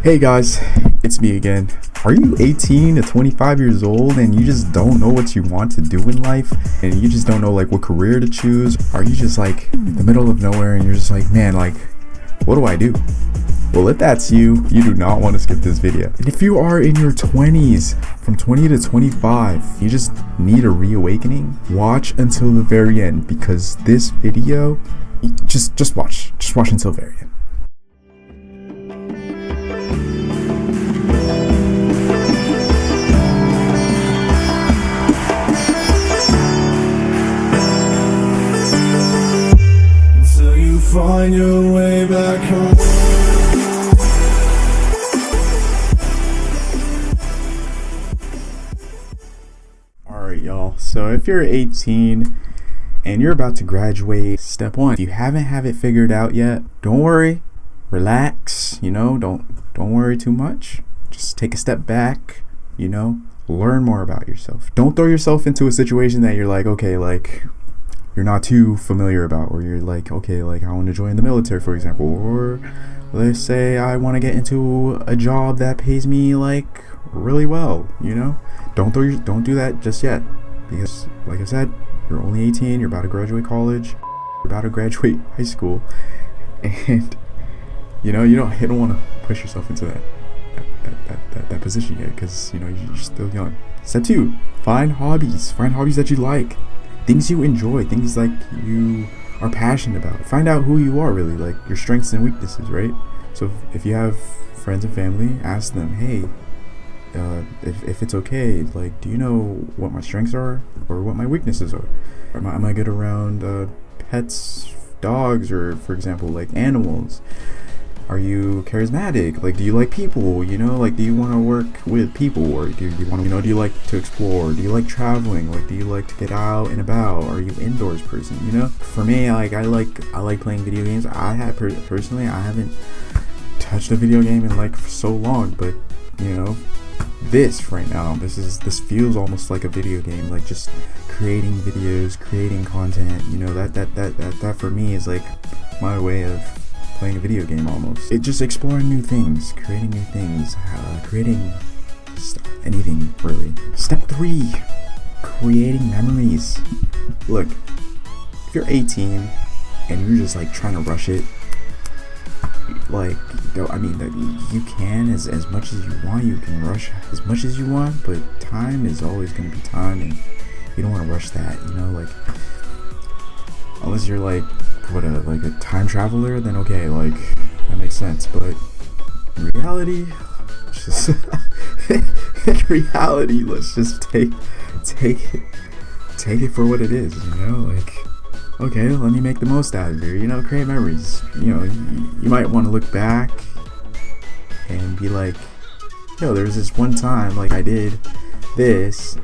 Hey guys, it's me again. Are you 18 to 25 years old and you just don't know what you want to do in life and you just don't know like what career to choose? Are you just like in the middle of nowhere and you're just like, man, like what do I do? Well, if that's you, you do not want to skip this video. And if you are in your 20s, from 20 to 25, you just need a reawakening, watch until the very end, because this video, just watch until the very end. Find your way back home. Alright y'all, so if you're 18 and you're about to graduate, step one, if you haven't have it figured out yet, don't worry, relax, don't worry too much. Just take a step back, learn more about yourself. Don't throw yourself into a situation that you're like, okay, like you're not too familiar about, or you're like, okay, like I want to join the military, for example, or let's say I want to get into a job that pays me like really well, don't do that just yet, because like I said, you're only 18, you're about to graduate college, you're about to graduate high school, and you don't want to push yourself into that position yet, because you're still young. Step two, find hobbies that you like. Things you enjoy, things like you are passionate about. Find out who you are really, like your strengths and weaknesses, right? So if you have friends and family, ask them, hey, if it's okay, like, do you know what my strengths are or what my weaknesses are? Am I good around pets, dogs, or for example, like animals? Are you charismatic? Like, do you like people? Like, do you want to work with people, or do you want to, do you like to explore? Do you like traveling? Like, do you like to get out and about? Are you an indoors person? For me, like, I like playing video games. Personally, I haven't touched a video game in like so long, but this right now, this feels almost like a video game, like just creating videos, creating content. That for me is like my way of playing a video game almost. It just exploring new things, creating new things, creating anything really. Step three, creating memories. Look, if you're 18 and you're just like trying to rush it, like, you can as much as you want, you can rush as much as you want, but time is always going to be time, and you don't want to rush that, like, unless you're like a time traveler, then okay, like that makes sense. But in reality, let's just take it for what it is, like, okay, let me make the most out of it, create memories. You might want to look back and be like, yo, there's this one time like I did this,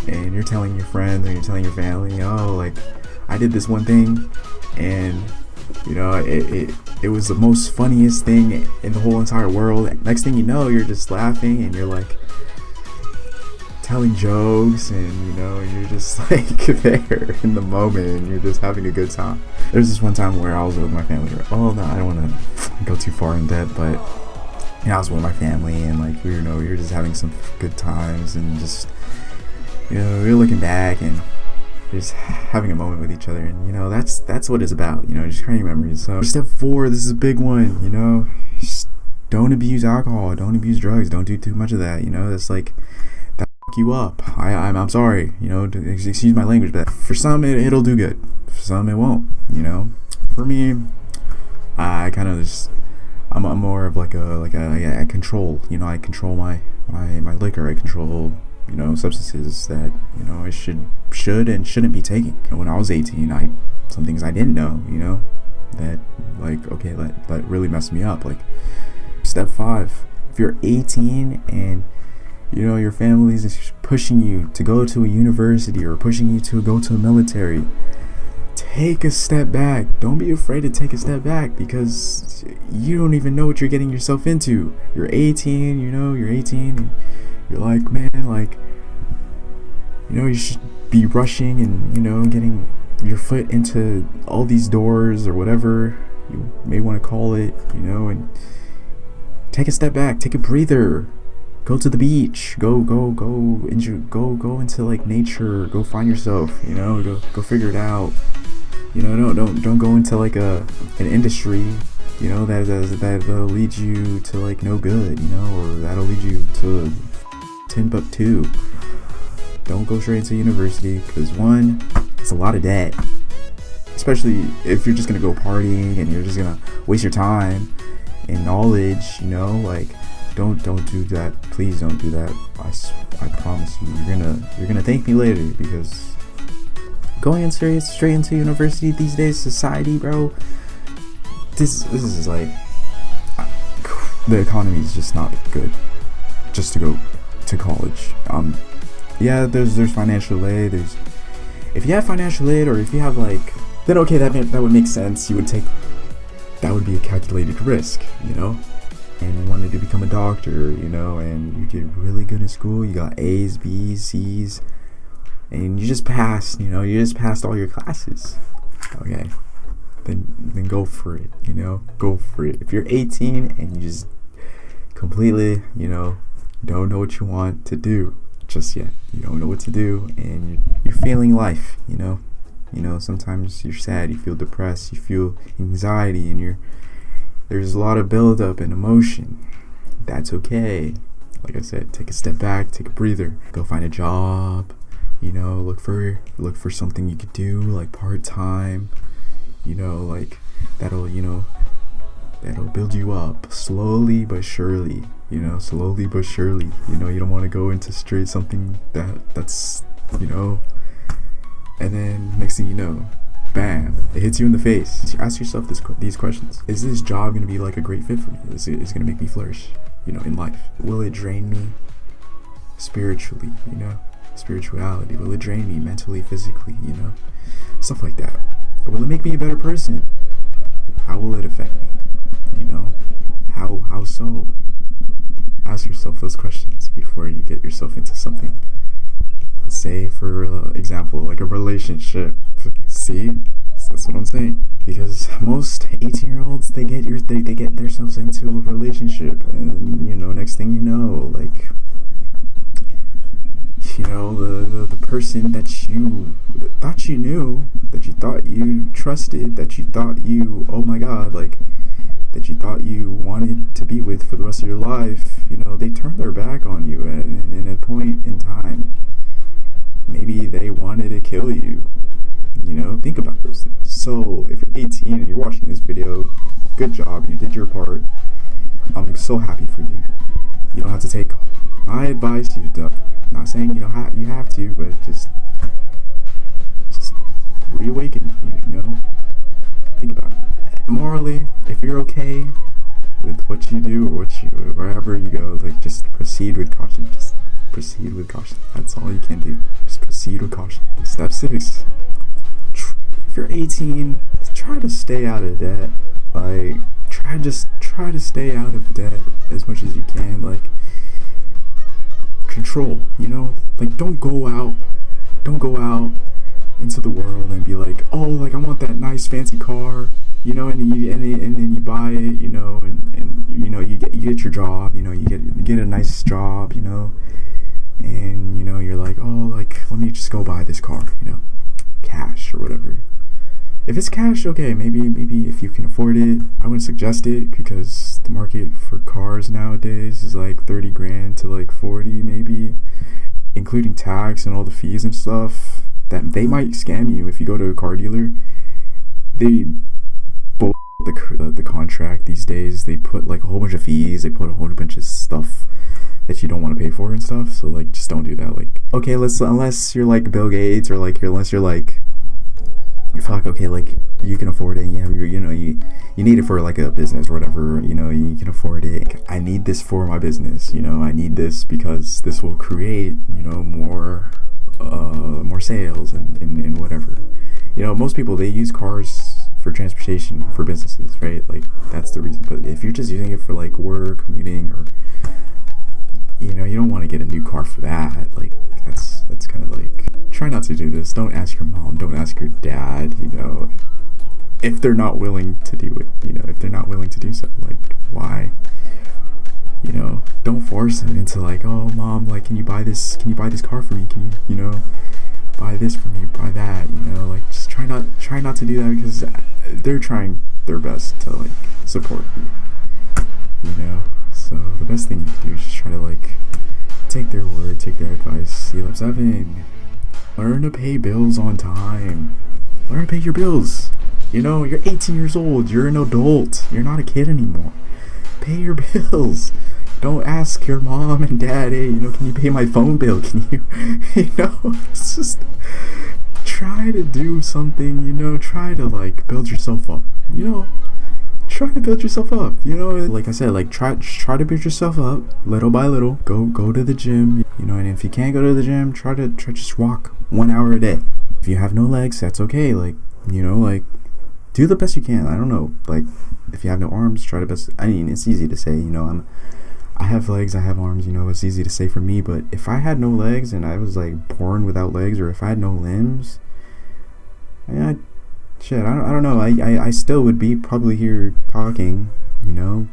and you're telling your friends or you're telling your family, oh, like I did this one thing, and it was the most funniest thing in the whole entire world. Next thing you know, you're just laughing and you're like telling jokes, and you're just like there in the moment and you're just having a good time. There's this one time where I was with my family. Oh no, I don't want to go too far in depth, but I was with my family, and like we were just having some good times, and just we were looking back and just having a moment with each other, and that's what it's about, just creating memories. So step four, this is a big one, just don't abuse alcohol, don't abuse drugs, don't do too much of that. That's like that you up. I'm sorry, excuse my language, but for some it'll do good, for some it won't. For me, I kind of just I'm more of like a control. I control my liquor. I control substances that I should and shouldn't be taking. When I was 18, some things I didn't know, that like, okay, that really messed me up. Like step five, if you're 18 and your family's is pushing you to go to a university or pushing you to go to the military, take a step back. Don't be afraid to take a step back, because you don't even know what you're getting yourself into. You're 18, you're 18, and you're like, man, like, you should be rushing and, getting your foot into all these doors or whatever you may want to call it, and take a step back, take a breather, go to the beach, go into like nature, go find yourself, you know, go figure it out. You know, don't go into like an industry, you know, that'll lead you to like no good, you know, or that'll lead you to Timbuktu. Don't go straight into university, because one, it's a lot of debt, especially if you're just gonna go partying and you're just gonna waste your time and knowledge, you know, like don't do that. Please don't do that. I promise you, you're gonna thank me later, because going in straight into university these days, society, bro, this is like, the economy is just not good just to go to college. Yeah, there's financial aid. If you have financial aid, or if you have like, then okay, that would make sense. That would be a calculated risk, you know. And you wanted to become a doctor, you know, and you did really good in school. You got A's, B's, C's, and you just passed. You know, you just passed all your classes. Okay, then go for it. You know, go for it. If you're 18 and you just completely, you know, don't know what you want to do just yet, you don't know what to do, and you're feeling life, you know, sometimes you're sad, you feel depressed, you feel anxiety, and there's a lot of buildup and emotion. That's okay. Like I said, take a step back, take a breather, go find a job, you know, look for something you could do like part-time, you know, like that'll build you up slowly but surely, you know, you know. You don't want to go into straight something that's, you know, and then next thing you know, bam, it hits you in the face. Ask yourself these questions. Is this job going to be like a great fit for me? Is it going to make me flourish, you know, in life? Will it drain me spiritually, you know, spirituality? Will it drain me mentally, physically, you know, stuff like that? Or will it make me a better person? How will it affect me, you know? How so? Ask yourself those questions before you get yourself into something. Let's say, for example, like a relationship. See, that's what I'm saying. Because most 18-year-olds, they get themselves into a relationship, and you know, next thing you know, like, you know, the person that you thought you knew, that you thought you trusted, that you thought you, oh my god, like, that you thought you wanted to be with for the rest of your life, you know, they turn their back on you, and in a point in time, maybe they wanted to kill you, you know. Think about those things. So if you're 18 and you're watching this video, good job, you did your part. I'm so happy for you. You don't have to take my advice. Not saying you have to, but just reawaken, you know. Think about it. Morally, if you're okay with what you do, or wherever you go, like, just proceed with caution. Just proceed with caution. That's all you can do. Just proceed with caution. Step 6. If you're 18, try to stay out of debt. Like, try to stay out of debt as much as you can. Like, control, you know. Like, don't go out into the world and be like, oh, like, I want that nice fancy car, you know, and then you buy it, you know, and you know, you get your job, you know, you get a nice job, you know, and you know, you're like, oh, like, let me just go buy this car, you know, cash or whatever. If it's cash, okay, maybe if you can afford it, I wouldn't suggest it, because the market for cars nowadays is like 30 grand to like 40 maybe, including tax and all the fees and stuff. That they might scam you if you go to a car dealer. They the contract these days. They put like a whole bunch of fees, they put a whole bunch of stuff that you don't want to pay for and stuff. So like, just don't do that. Like, okay, unless you're like Bill Gates, or like unless you're like, fuck, okay, like, you can afford it, and you have your, you know, you need it for like a business or whatever, you know, you can afford it. I need this for my business, you know, I need this because this will create, you know, more sales and whatever. You know, most people, they use cars for transportation for businesses, right? Like, that's the reason. But if you're just using it for like work, commuting, or, you know, you don't want to get a new car for that. Like, that's kind of like, try not to do this. Don't ask your mom, don't ask your dad, you know, if they're not willing to do it, you know, if they're not willing to do so. Like, why you know, don't force them into like, oh mom, like, can you buy this car for me, can you, you know, buy this for me, buy that, you know, like, just try not to do that, because they're trying their best to like support you, you know. So the best thing you can do is just try to like take their word, take their advice. Step 7, learn to pay bills on time. Learn to pay your bills. You know, you're 18 years old, you're an adult, you're not a kid anymore. Pay your bills. Don't ask your mom and dad, hey, you know, can you pay my phone bill? Can you, you know, it's just try to do something, you know, try to like build yourself up, you know, try to build yourself up, you know, like I said, like try to build yourself up little by little. Go to the gym, you know, and if you can't go to the gym, try just walk 1 hour a day. If you have no legs, that's okay, like, you know, like do the best you can. I don't know, like if you have no arms, try the best. I mean, it's easy to say, you know, I have legs, I have arms, you know, it's easy to say for me, but if I had no legs and I was like born without legs, or if I had no limbs, I don't know, I still would be probably here talking, you know,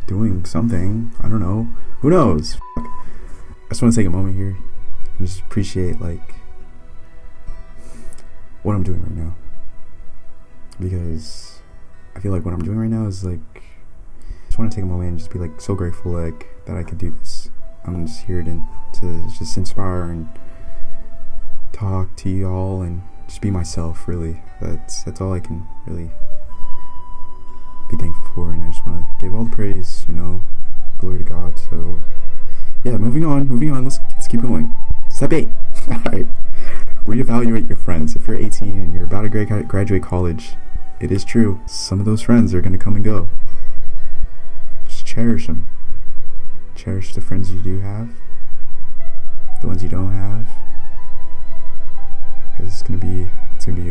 doing something, I don't know, who knows. I just want to take a moment here and just appreciate like what I'm doing right now, because I feel like what I'm doing right now is like, I just want to take a moment and just be like so grateful like that I could do this. I'm just here to just inspire and talk to y'all and just be myself, really. That's all I can really be thankful for, and I just want to give all the praise, you know, glory to God. So yeah, moving on, let's keep going. Step 8. Alright, reevaluate your friends. If you're 18 and you're about to graduate college, it is true, some of those friends are going to come and go. Just cherish them. Cherish the friends you do have, the ones you don't have, because it's gonna be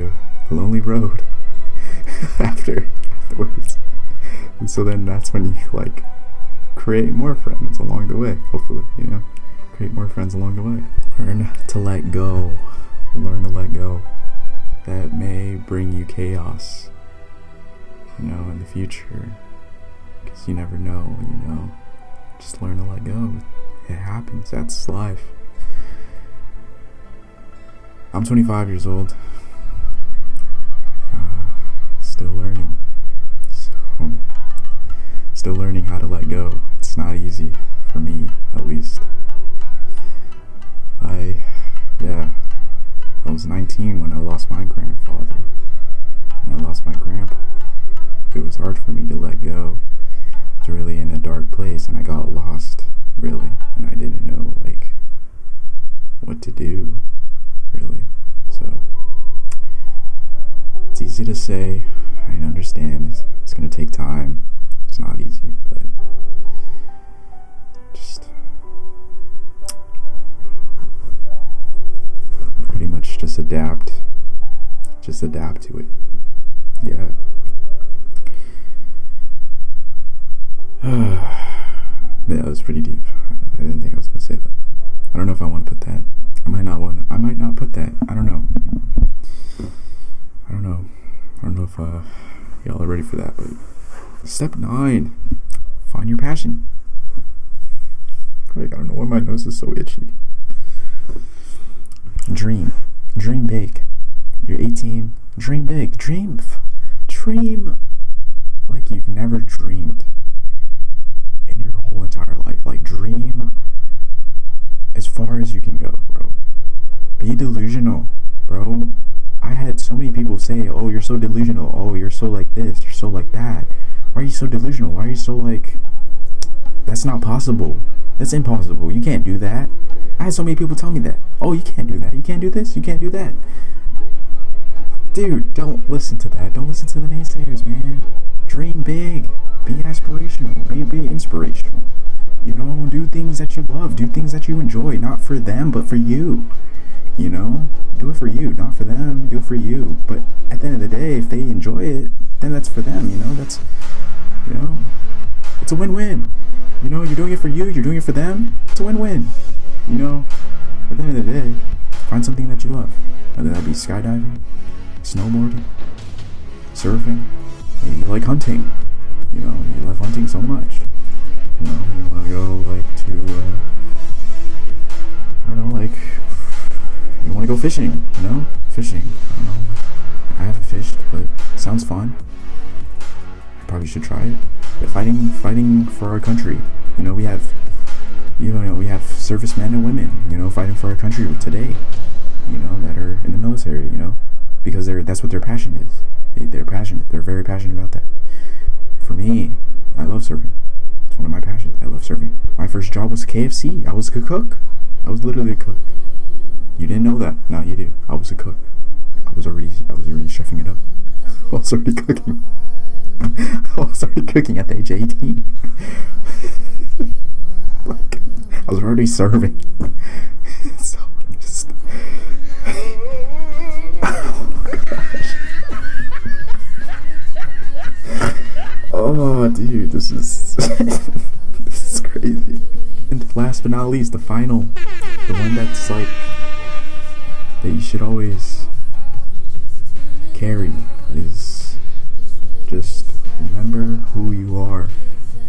a lonely road afterwards. And so then that's when you like create more friends along the way. Hopefully, you know, create more friends along the way. Learn to let go. Learn to let go. That may bring you chaos, you know, in the future, because you never know, you know. Just learn to let go. It happens. That's life. I'm 25 years old. Still learning. So, still learning how to let go. It's not easy for me, at least. I was 19 when I lost my grandfather. And I lost my grandpa. It was hard for me to let go. I was really in a dark place, and I got lost, really, and I didn't know like what to do, really. So it's easy to say, I understand it's gonna take time, it's not easy, but just pretty much just adapt to it. Yeah. Yeah, that was pretty deep. I didn't think I was gonna say that, but I don't know if I want to put that. I might not put that. I don't know if y'all are ready for that. But step 9, find your passion. I don't know why my nose is so itchy. Dream big. You're 18. Dream big. Dream like you've never dreamed in your whole entire life. Like, dream as far as you can go, bro. Be delusional, bro. I had so many people say, oh, you're so delusional, oh, you're so like this, you're so like that. Why are you so delusional? Why are you so like, that's not possible, that's impossible, you can't do that. I had so many people tell me that. Oh, you can't do that, you can't do this, you can't do that. Dude, don't listen to that. Don't listen to the naysayers, man. Dream big. Be aspirational. Be inspirational. You know, do things that you love. Do things that you enjoy. Not for them, but for you. You know, do it for you, not for them. Do it for you. But at the end of the day, if they enjoy it, then that's for them. You know, that's, you know, it's a win-win. You know, you're doing it for you. You're doing it for them. It's a win-win. You know, at the end of the day, find something that you love. Whether that be skydiving, snowboarding, surfing. Maybe you like hunting. You know, you love hunting so much. You know, you want to go go fishing, you know? Fishing. I don't know. I haven't fished, but it sounds fun. I probably should try it. But fighting for our country. You know, we have servicemen and women, you know, fighting for our country today, you know, that are in the military, you know, because that's what their passion is. They're passionate. They're very passionate about that. For me, I love serving. It's one of my passions. I love serving. My first job was KFC. I was a cook. I was literally a cook. You didn't know that? Now you do. I was a cook. I was already chefing it up. I was already cooking. I was already cooking at the age of 18. Like, I was already serving. So just oh my gosh. Oh dude, this is this is crazy. And last but not least, the one that's like that you should always carry is just remember who you are.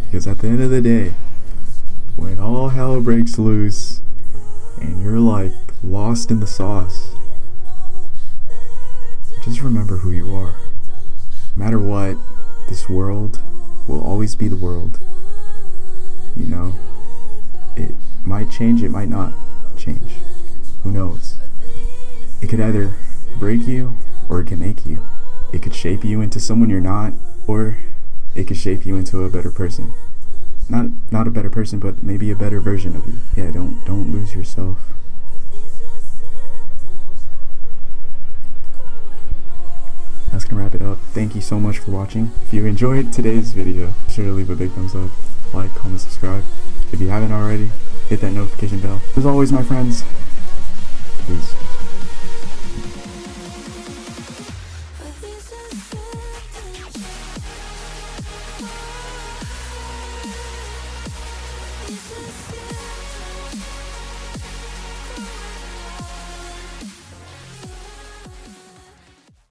Because at the end of the day, when all hell breaks loose and you're like lost in the sauce, just remember who you are. No matter what, this world will always be the world. You know, it might change, it might not change. Who knows? It could either break you or it can make you. It could shape you into someone you're not, or it could shape you into a better person. Not a better person, but maybe a better version of you. Yeah, don't lose yourself. That's gonna wrap it up. Thank you so much for watching. If you enjoyed today's video, be sure to leave a big thumbs up, like, comment, subscribe. If you haven't already, hit that notification bell. As always, my friends, peace.